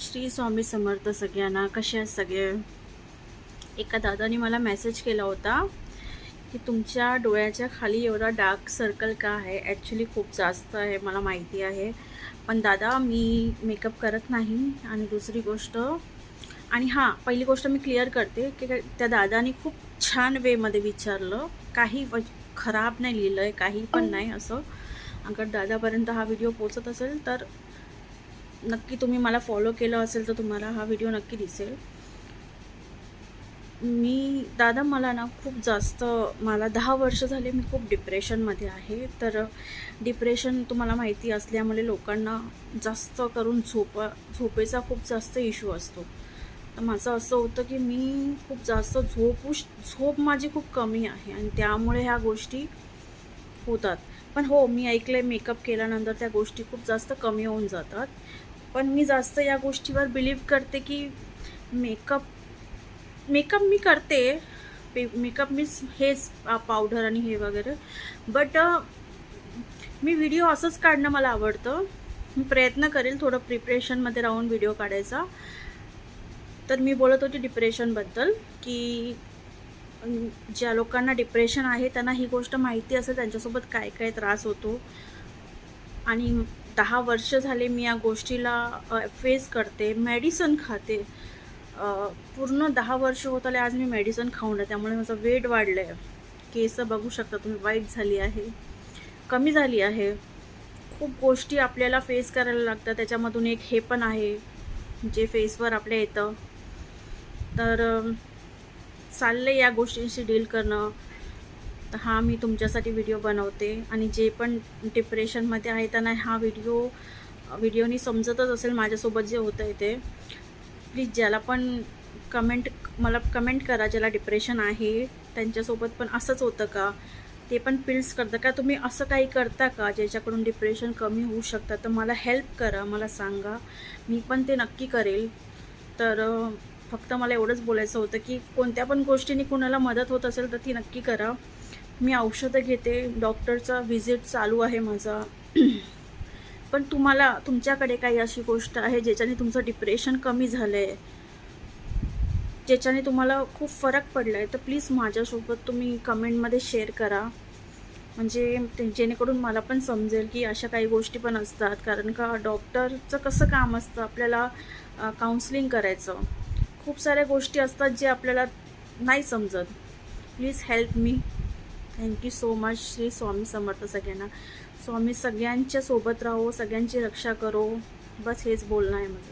श्री स्वामी समर्थ सगळ्यांना. कसे आहेत सगळे? एका दादाने मला मेसेज केला होता की तुमच्या डोळ्याच्या खाली एवढा डार्क सर्कल का आहे. ॲक्च्युली खूप जास्त आहे, मला माहिती आहे, पण दादा मी मेकअप करत नाही. आणि दुसरी गोष्ट, आणि हां, पहिली गोष्ट मी क्लिअर करते की त्या दादाने खूप छान वेमध्ये विचारलं, काही खराब नाही लिहिलं आहे, काही पण नाही असं. अगर दादापर्यंत हा व्हिडिओ पोचत असेल तर नक्की तुम्ही मला फॉलो केलं असेल तर तुम्हाला हा व्हिडिओ नक्की दिसेल. दादा मला ना खूप जास्त, मला 10 वर्ष झाले मी खूप डिप्रेशनमध्ये आहे. तर डिप्रेशन तुम्हाला माहिती असल्यामुळे लोकांना जास्त करून झोपेचा खूप जास्त इश्यू असतो. तर माझं असं होतं की मी खूप जास्त झोप माझी खूप कमी आहे आणि त्यामुळे ह्या गोष्टी होतात. पण हो, मी ऐकलं आहे मेकअप केल्यानंतर त्या गोष्टी खूप जास्त कमी होऊन जातात. पण मी जास्त या गोष्टीवर बिलीव्ह करते की मेकअप मेकअप मी करते. मेकअप मीन्स हेच पावडर आणि हे वगैरे. बट मी व्हिडिओ असंच काढणं मला आवडतं. मी प्रयत्न करेल थोडं प्रिपरेशनमध्ये राहून व्हिडिओ काढायचा. तर मी बोलत होती डिप्रेशनबद्दल की ज्या लोकांना डिप्रेशन आहे त्यांना ही गोष्ट माहिती असेल त्यांच्यासोबत काय काय त्रास होतो. आणि 10 वर्ष झाले मी या गोष्टीला फेस करते, मेडिसिन खाते. पूर्ण 10 वर्ष होत आले आज मी मेडिसिन खाऊन आहे. त्यामुळे माझं वेट वाढलं आहे. केस बघू शकता तुम्ही, वाईट झाली आहे, कमी झाली आहे. खूप गोष्टी आपल्याला फेस करायला लागतात. त्याच्यामधून एक हे पण आहे जे फेसवर आपल्या येतं. तर चाललं या गोष्टींशी डील करणं. तर हा मी तुमच्यासाठी व्हिडिओ बनवते. आणि जे पण डिप्रेशनमध्ये आहे त्यांना हा व्हिडिओनी समजतच असेल माझ्यासोबत जे होतं आहे ते. प्लीज ज्याला पण मला कमेंट करा, ज्याला डिप्रेशन आहे त्यांच्यासोबत पण असंच होतं का, ते पण पिल्स करतं का, तुम्ही असं काही करता का ज्याच्याकडून डिप्रेशन कमी होऊ शकतं. तर मला हेल्प करा, मला सांगा, मी पण ते नक्की करेल. तर फक्त मला एवढंच बोलायचं होतं की कोणत्या पण गोष्टीने कुणाला मदत होत असेल तर ती नक्की करा. मी औषधं घेते, डॉक्टरचा व्हिजिट चालू आहे माझा. पण तुमच्याकडे काही अशी गोष्ट आहे ज्याच्याने तुमचं डिप्रेशन कमी झालं आहे, ज्याच्याने तुम्हाला खूप फरक पडला आहे, तर प्लीज माझ्यासोबत तुम्ही कमेंटमध्ये शेअर करा. म्हणजे जेणेकरून मला पण समजेल की अशा काही गोष्टी पण असतात. कारण का डॉक्टरचं कसं काम असतं, आपल्याला काउन्सिलिंग करायचं. खूप साऱ्या गोष्टी असतात जे आपल्याला नाही समजत. Please help me. Thank you so much. Shri Swami Samarth सगळ्यांना. स्वामी सगळ्यांच्या सोबत राहो, सगळ्यांची रक्षा करो. बस हेच बोलणं आहे माझं.